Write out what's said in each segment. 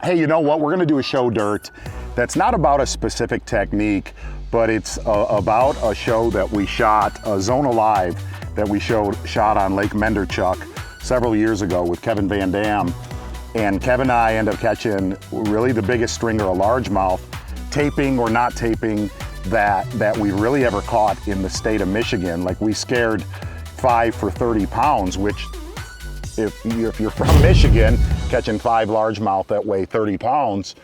Hey, you know what? We're gonna do a show dirt that's not about a specific technique, but it's about a show that we shot, a Zona Live that we shot on Lake Menderchuck several years ago with Kevin VanDam. And Kevin and I ended up catching really the biggest stringer of largemouth, taping or not taping, that we really ever caught in the state of Michigan. Like, we scared 5 for 30 pounds, which if you're from Michigan, catching 5 largemouth that weigh 30 pounds,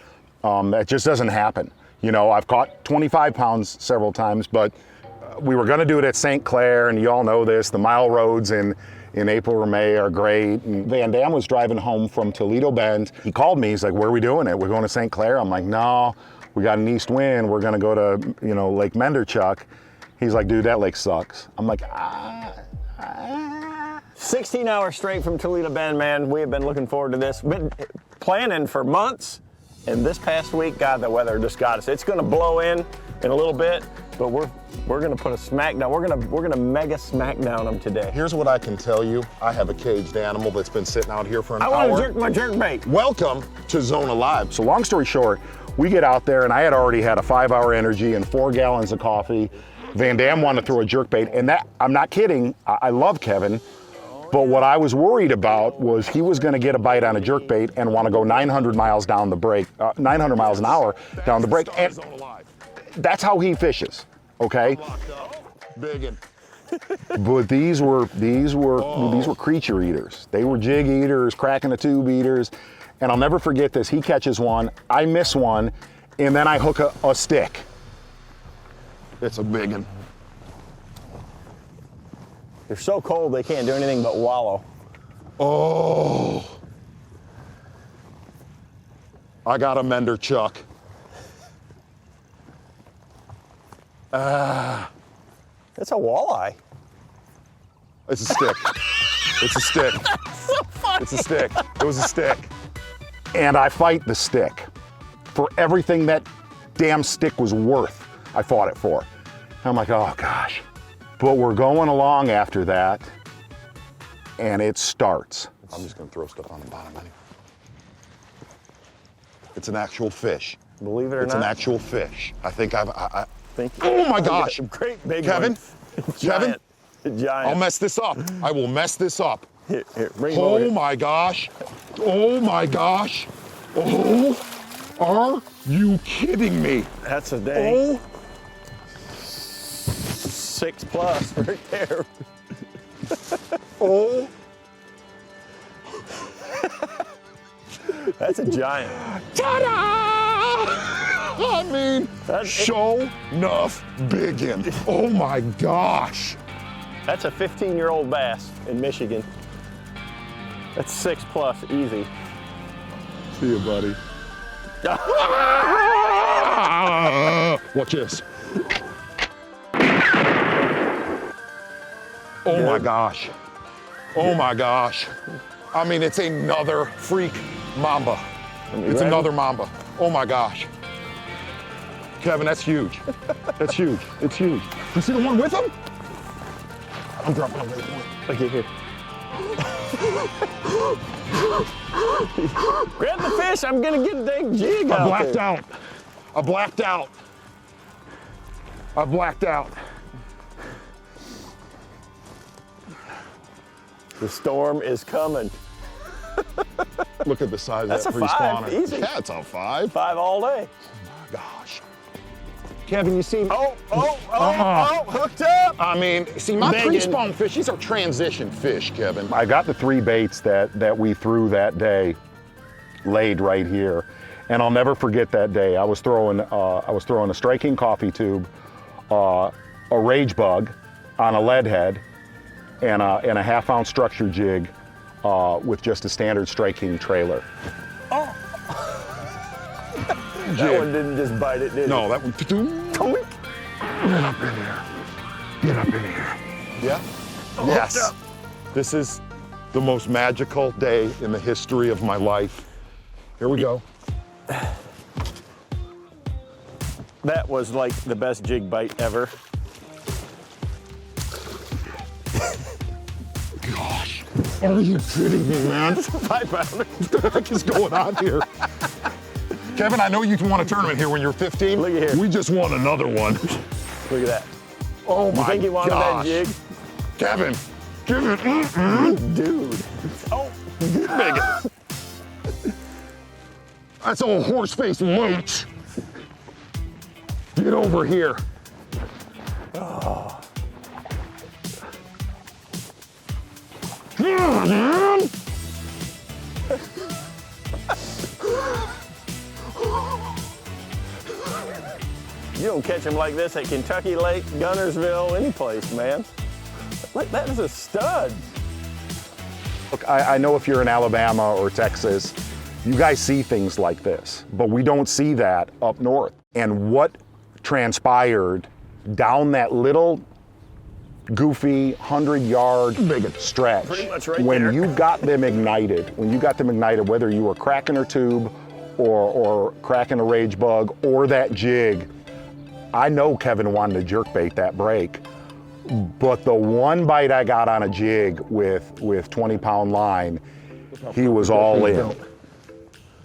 that just doesn't happen. You know, I've caught 25 pounds several times, but we were gonna do it at St. Clair, and you all know this, the mile roads in April or May are great. And VanDam was driving home from Toledo Bend. He called me, he's like, where are we doing it? We're going to St. Clair? I'm like, no, we got an east wind. We're gonna go to, you know, Lake Menderchuck. He's like, dude, that lake sucks. I'm like, 16 hours straight from Toledo Bend, man. We have been looking forward to this. Been planning for months, and this past week, God, the weather just got us. It's gonna blow in a little bit, but we're gonna put a smack down. We're gonna mega smack down them today. Here's what I can tell you. I have a caged animal that's been sitting out here for an hour. I want to jerk my jerk bait. Welcome to Zona Live. So long story short, we get out there, and I had already had a 5-hour energy and 4 gallons of coffee. VanDam wanted to throw a jerk bait, and that, I'm not kidding, I love Kevin. But what I was worried about was he was gonna get a bite on a jerkbait and wanna go 900 miles down the break, 900 miles an hour down the break. And that's how he fishes, okay? Biggin. But these were creature eaters. They were jig eaters, cracking the tube eaters. And I'll never forget this. He catches one, I miss one, and then I hook a stick. It's a biggin. They're so cold they can't do anything but wallow. Oh. I got a Menderchuck. That's a walleye. It's a stick. It's a stick. So funny. It's a stick. It was a stick. And I fight the stick. For everything that damn stick was worth, I fought it for. I'm like, oh gosh. But we're going along after that, and it starts. I'm just gonna throw stuff on the bottom anyway. It's an actual fish. Believe it or It's not. an actual fish. I think I Thank you. Oh my gosh. Great big Kevin? one. Kevin? Giant. I'll mess this up. I will mess this up. Here, bring him over Oh here. my gosh. Oh my gosh. Oh, are you kidding me? That's a dang. Oh, 6+ right there. oh. That's a giant. Ta-da! I mean, show enough biggin. Oh my gosh. That's a 15-year-old bass in Michigan. That's 6+ easy. See you, buddy. Watch this. Oh my gosh. Oh my gosh. I mean, it's another freak mamba. It's another mamba. Oh my gosh. Kevin, that's huge. That's huge. It's huge. You see the one with him? I'm dropping a big one. Look at here. Grab the fish. I'm gonna get a dang jig out I blacked there. out. I blacked out. I blacked out. The storm is coming. Look at the size That's of that a 5, pre-spawner. easy. Yeah, it's a 5. 5 all day. Gosh. Kevin, you see, Oh, hooked up. I mean, see, my Biggin. pre-spawn fish, these are transition fish, Kevin. I got the 3 baits that we threw that day laid right here. And I'll never forget that day. I was throwing a striking coffee tube, a rage bug on a lead head, and a 1/2-ounce structure jig with just a standard striking trailer. That one didn't just bite it, did No, it? that one. Toink. Get up in here. Get up in here. Yeah? Yes. This is the most magical day in the history of my life. Here we go. That was like the best jig bite ever. Gosh. Are you kidding me, man? 5 pounder. What the heck is going on here? Kevin, I know you won a tournament here when you were 15. Look at here. We just won another one. Look at that. Oh my You think he wanted that gosh. jig? Kevin, give it. Dude. Oh. Big. That's a horse-faced loach. Get over here. Oh. Man. You don't catch him like this at Kentucky Lake, Gunnersville, any place, man. Look, that is a stud. Look, I know if you're in Alabama or Texas, you guys see things like this, but we don't see that up north. And what transpired down that little goofy 100-yard stretch, Pretty much right when there. you got them ignited, whether you were cracking a tube or cracking a rage bug or that jig, I know Kevin wanted to jerkbait that break, but the one bite I got on a jig with 20-pound line, he was all in.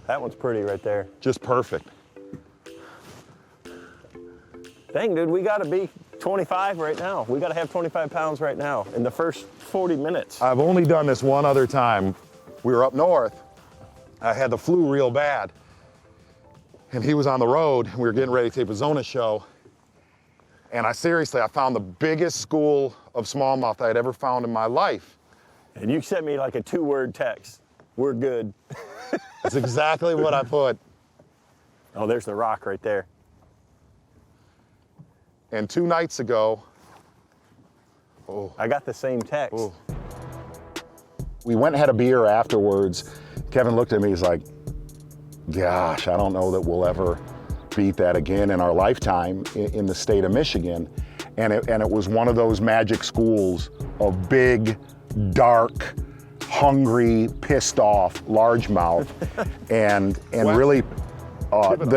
That one's pretty right there. Just perfect. Dang, dude, we gotta be 25 right now. We gotta have 25 pounds right now in the first 40 minutes. I've only done this one other time. We were up north. I had the flu real bad. And he was on the road. We were getting ready to tape a Zona show. And I found the biggest school of smallmouth I'd ever found in my life. And you sent me like a 2-word text. We're good. That's exactly what I put. Oh, there's the rock right there. And 2 nights ago, I got the same text. oh, We went and had a beer afterwards. Kevin looked at me, he's like, gosh, I don't know that we'll ever beat that again in our lifetime in the state of Michigan. And it was one of those magic schools of big, dark, hungry, pissed off largemouth. and really,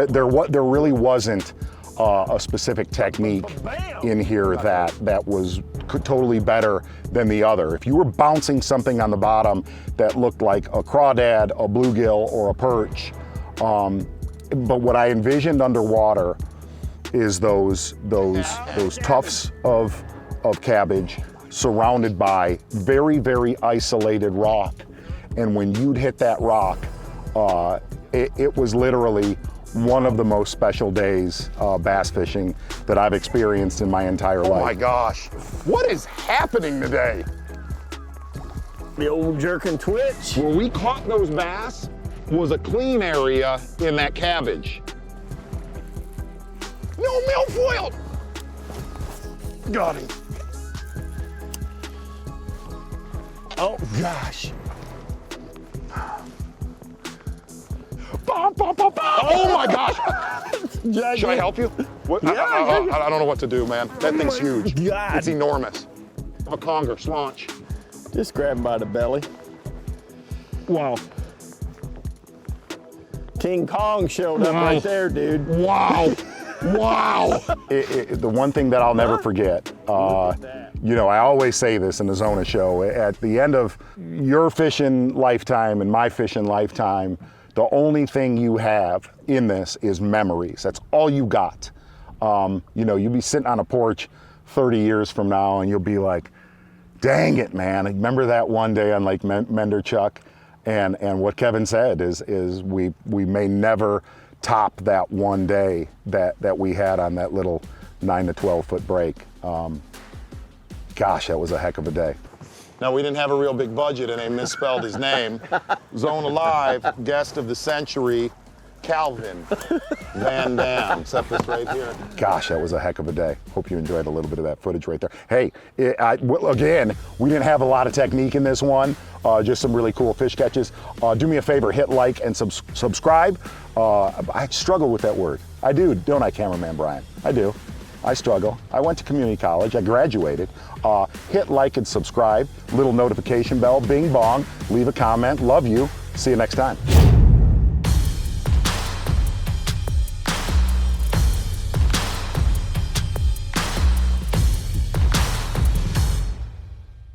there really wasn't a specific technique in here that was totally better than the other. If you were bouncing something on the bottom that looked like a crawdad, a bluegill, or a perch, but what I envisioned underwater is those tufts of cabbage surrounded by very, very isolated rock. And when you'd hit that rock, it was literally one of the most special days bass fishing that I've experienced in my entire life. oh my gosh. What is happening today? The old jerk and twitch. Where we caught those bass was a clean area in that cabbage. No milfoil! Got him. Oh, gosh. Oh my gosh! Should I help you? What? Yeah, I don't know what to do, man. That thing's huge. God. It's enormous. A conger, slaunch. Just grab him by the belly. Wow. King Kong showed up right there, dude. Wow. Wow. The one thing that I'll never forget, you know, I always say this in the Zona show, at the end of your fishing lifetime and my fishing lifetime, the only thing you have in this is memories. That's all you got. You know, you'll be sitting on a porch 30 years from now and you'll be like, dang it, man. Remember that one day on Lake Menderchuck? And what Kevin said is we may never top that one day that we had on that little 9 to 12 foot break. Gosh, that was a heck of a day. Now, we didn't have a real big budget and they misspelled his name. Zona Live, guest of the century, Kevin VanDam. Except this right here. Gosh, that was a heck of a day. Hope you enjoyed a little bit of that footage right there. Hey, again, we didn't have a lot of technique in this one, just some really cool fish catches. Do me a favor, hit like and subscribe. I struggle with that word. I do, don't I, cameraman Brian? I do. I struggle. I went to community college. I graduated. Hit like and subscribe. Little notification bell, bing bong. Leave a comment. Love you. See you next time.